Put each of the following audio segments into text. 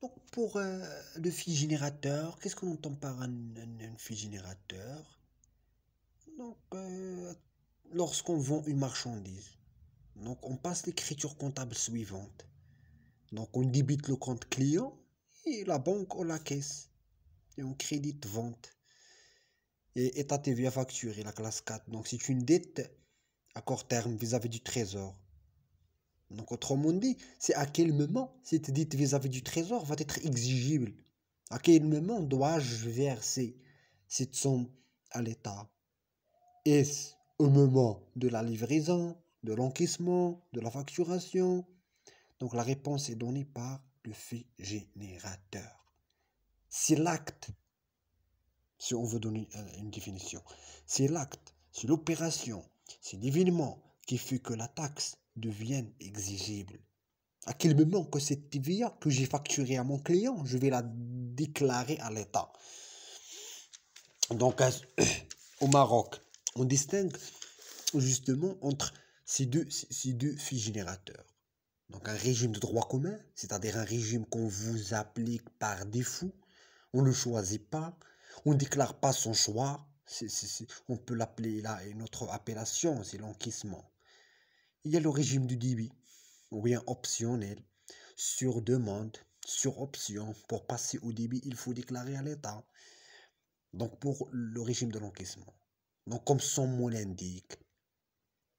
Donc pour le fil générateur, qu'est-ce qu'on entend par un fil générateur? Donc lorsqu'on vend une marchandise, donc on passe l'écriture comptable suivante. Donc on débite le compte client et la banque ou la caisse. Et on crédite vente. Et État TVA facturé, la classe 4. Donc c'est une dette à court terme vis-à-vis du trésor. Donc autrement dit, c'est à quel moment cette dette vis-à-vis du trésor va être exigible? À quel moment dois-je verser cette somme à l'État? Est-ce au moment de la livraison, de l'encaissement, de la facturation? Donc la réponse est donnée par le fait générateur. C'est l'acte, si on veut donner une définition, c'est l'acte, c'est l'opération, c'est l'événement qui fait que la taxe devienne exigible. À quel moment que cette TVA que j'ai facturée à mon client, je vais la déclarer à l'État. Donc au Maroc, on distingue justement entre ces deux faits générateurs. Donc un régime de droit commun, c'est-à-dire un régime qu'on vous applique par défaut, on ne le choisit pas, on ne déclare pas son choix, on peut l'appeler là une autre appellation, c'est l'encaissement. Il y a le régime du débit, ou bien optionnel, sur demande, sur option. Pour passer au débit, il faut déclarer à l'État. Donc pour le régime de l'encaissement. Donc comme son mot l'indique,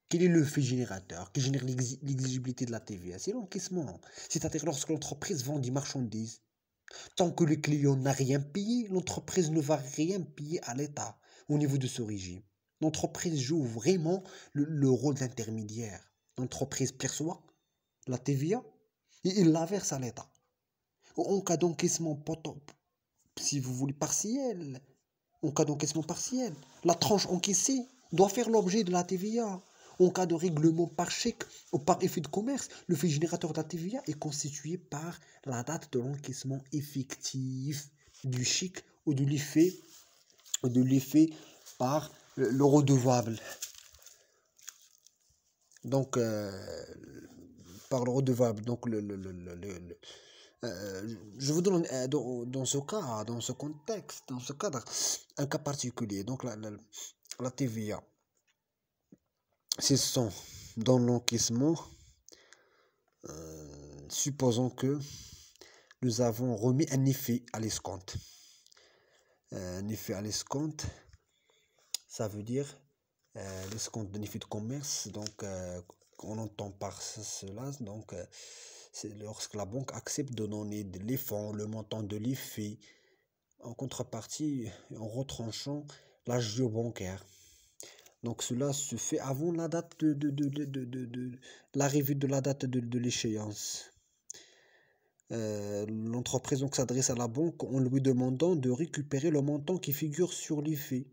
quel est le fait générateur qui génère l'exigibilité de la TVA? C'est l'encaissement. C'est-à-dire lorsque l'entreprise vend des marchandises, tant que le client n'a rien payé, l'entreprise ne va rien payer à l'État au niveau de ce régime. L'entreprise joue vraiment le rôle d'intermédiaire. L'entreprise perçoit la TVA et il la verse à l'État. En cas d'encaissement, si vous voulez, partiel, en cas d'encaissement partiel, la tranche encaissée doit faire l'objet de la TVA. En cas de règlement par chèque ou par effet de commerce, le fait générateur de la TVA est constitué par la date de l'encaissement effectif du chèque ou de l'effet par le redevable. Donc, par le redevable. Donc, je vous donne dans ce cas, dans ce contexte, dans ce cadre, un cas particulier. Donc, la TVA, c'est son dans l'encaissement. Supposons que nous avons remis un effet à l'escompte. Un effet à l'escompte, ça veut dire l'escompte d'un effet de commerce. Donc, on entend par cela. Donc, c'est lorsque la banque accepte de donner de l'effort, le montant de l'effet, en contrepartie, en retranchant l'agio bancaire. Donc cela se fait avant la date de l'arrivée de la date de l'échéance. L'entreprise donc s'adresse à la banque en lui demandant de récupérer le montant qui figure sur l'effet.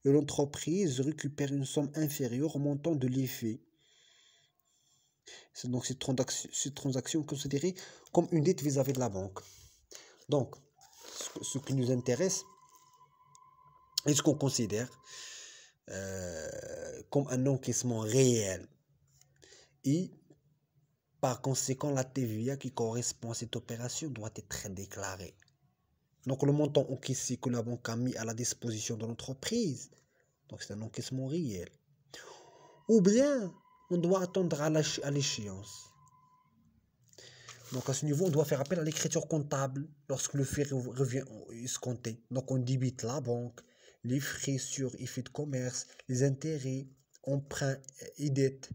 Et l'entreprise récupère une somme inférieure au montant de l'effet. Donc cette transaction est considérée comme une dette vis-à-vis de la banque. Donc, ce qui nous intéresse est ce qu'on considère comme un encaissement réel. Et par conséquent, la TVA qui correspond à cette opération doit être déclarée. Donc le montant encaissé que la banque a mis à la disposition de l'entreprise, donc c'est un encaissement réel. Ou bien, on doit attendre à l'échéance. Donc à ce niveau, on doit faire appel à l'écriture comptable lorsque le fait revient escompté. Donc on débite la banque, les frais sur effet de commerce, les intérêts, emprunts et dettes.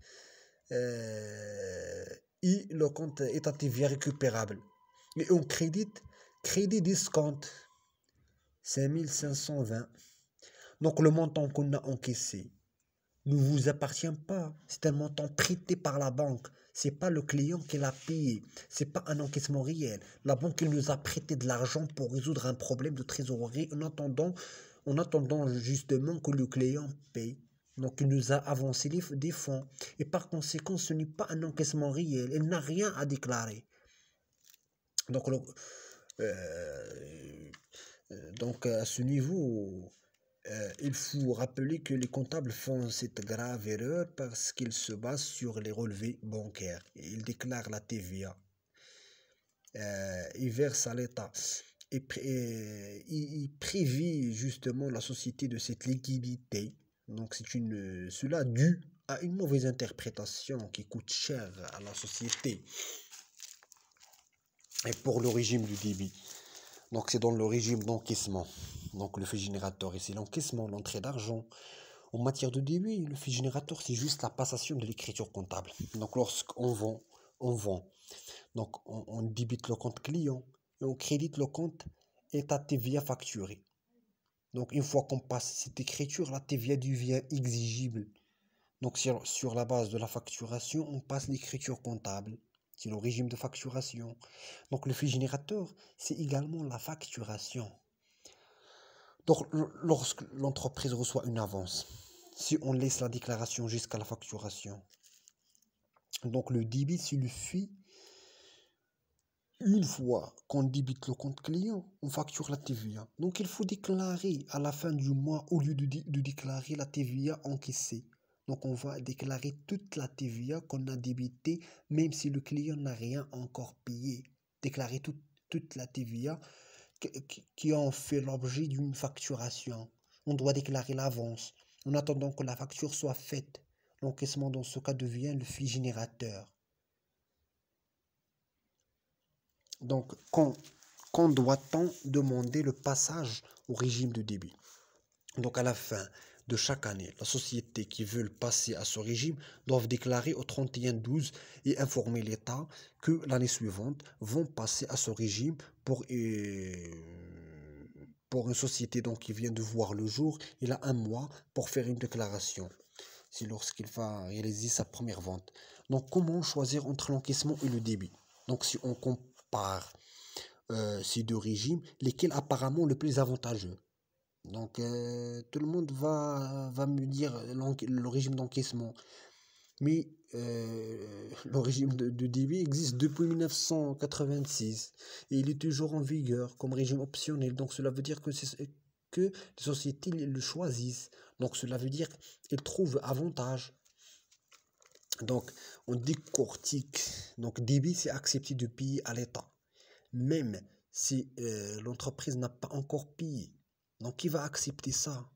Et le compte est à TVA récupérable. Et on crédit discount 5520. Donc le montant qu'on a encaissé ne vous appartient pas. C'est un montant prêté par la banque. C'est pas le client qui l'a payé. C'est pas un encaissement réel. La banque nous a prêté de l'argent pour résoudre un problème de trésorerie en attendant justement que le client paye. Donc il nous a avancé des fonds. Et par conséquent, ce n'est pas un encaissement réel. Il n'a rien à déclarer. Donc à ce niveau, il faut rappeler que les comptables font cette grave erreur parce qu'ils se basent sur les relevés bancaires et ils déclarent la TVA. il verse à l'État et il prévit justement la société de cette liquidité. Donc cela dû à une mauvaise interprétation qui coûte cher à la société et pour le régime du débit. Donc c'est dans le régime d'encaissement. Donc le fait générateur ici, l'encaissement, l'entrée d'argent. En matière de débit, le fait générateur, c'est juste la passation de l'écriture comptable. Donc lorsqu'on vend, on vend. Donc on débite le compte client et on crédite le compte et à TVA facturé. Donc une fois qu'on passe cette écriture, la TVA devient exigible. Donc sur la base de la facturation, on passe l'écriture comptable. C'est le régime de facturation. Donc le fait générateur, c'est également la facturation. Donc lorsque l'entreprise reçoit une avance, si on laisse la déclaration jusqu'à la facturation, donc le débit, c'est le fait. Une fois qu'on débite le compte client, on facture la TVA. Donc il faut déclarer à la fin du mois au lieu de déclarer la TVA encaissée. Donc on va déclarer toute la TVA qu'on a débitée, même si le client n'a rien encore payé. Déclarer toute la TVA qui ont fait l'objet d'une facturation. On doit déclarer l'avance en attendant que la facture soit faite. L'encaissement dans ce cas devient le fait générateur. Donc, quand doit-on demander le passage au régime de débit? Donc, à la fin de chaque année, la société qui veut passer à ce régime doivent déclarer au 31/12 et informer l'État que l'année suivante vont passer à ce régime pour une société donc, qui vient de voir le jour. Il a un mois pour faire une déclaration. C'est lorsqu'il va réaliser sa première vente. Donc, comment choisir entre l'encaissement et le débit? Donc, si on compare ces deux régimes, lesquels apparemment le plus avantageux. Donc tout le monde va me dire le régime d'encaissement. Mais le régime de débit existe depuis 1986 et il est toujours en vigueur comme régime optionnel. Donc cela veut dire que les sociétés le choisissent. Donc cela veut dire qu'ils trouvent avantage. Donc on décortique. Donc débit, c'est accepté de payer à l'État. Même si l'entreprise n'a pas encore payé. Donc, qui va accepter ça?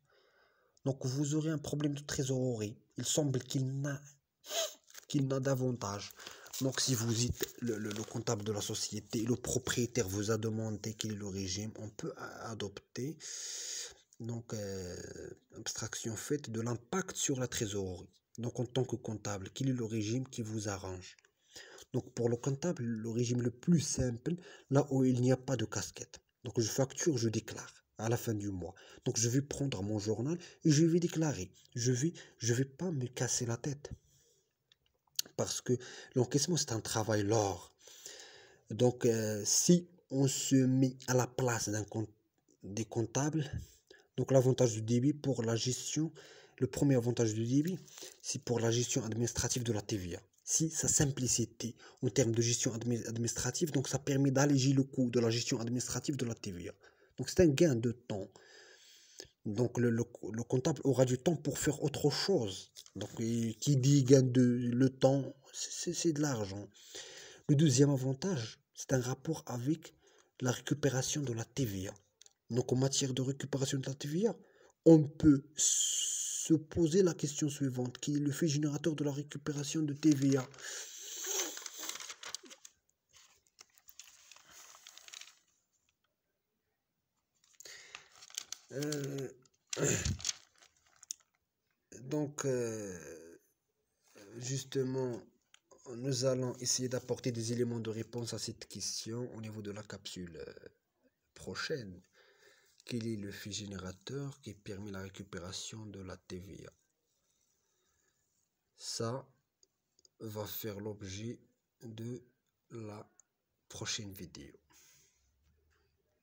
Donc, vous aurez un problème de trésorerie. Il semble qu'il n'a d'avantage. Donc, si vous êtes le comptable de la société, le propriétaire vous a demandé quel est le régime, on peut adopter donc abstraction faite de l'impact sur la trésorerie. Donc, en tant que comptable, quel est le régime qui vous arrange? Donc pour le comptable, le régime le plus simple, là où il n'y a pas de casquette. Donc je facture, je déclare à la fin du mois. Donc je vais prendre mon journal et je vais déclarer. Je vais pas me casser la tête. Parce que l'encaissement, c'est un travail lourd. Donc si on se met à la place des comptables, donc l'avantage du débit pour la gestion, le premier avantage du débit, c'est pour la gestion administrative de la TVA. Si sa simplicité en termes de gestion administrative, donc ça permet d'alléger le coût de la gestion administrative de la TVA. Donc c'est un gain de temps. Donc le comptable aura du temps pour faire autre chose. Donc qui dit gain le temps, c'est de l'argent. Le deuxième avantage, c'est un rapport avec la récupération de la TVA. Donc en matière de récupération de la TVA, on peut se poser la question suivante, qui est le fait générateur de la récupération de TVA. Donc, justement, nous allons essayer d'apporter des éléments de réponse à cette question au niveau de la capsule prochaine. Quel est le fait générateur qui permet la récupération de la TVA? Ça va faire l'objet de la prochaine vidéo.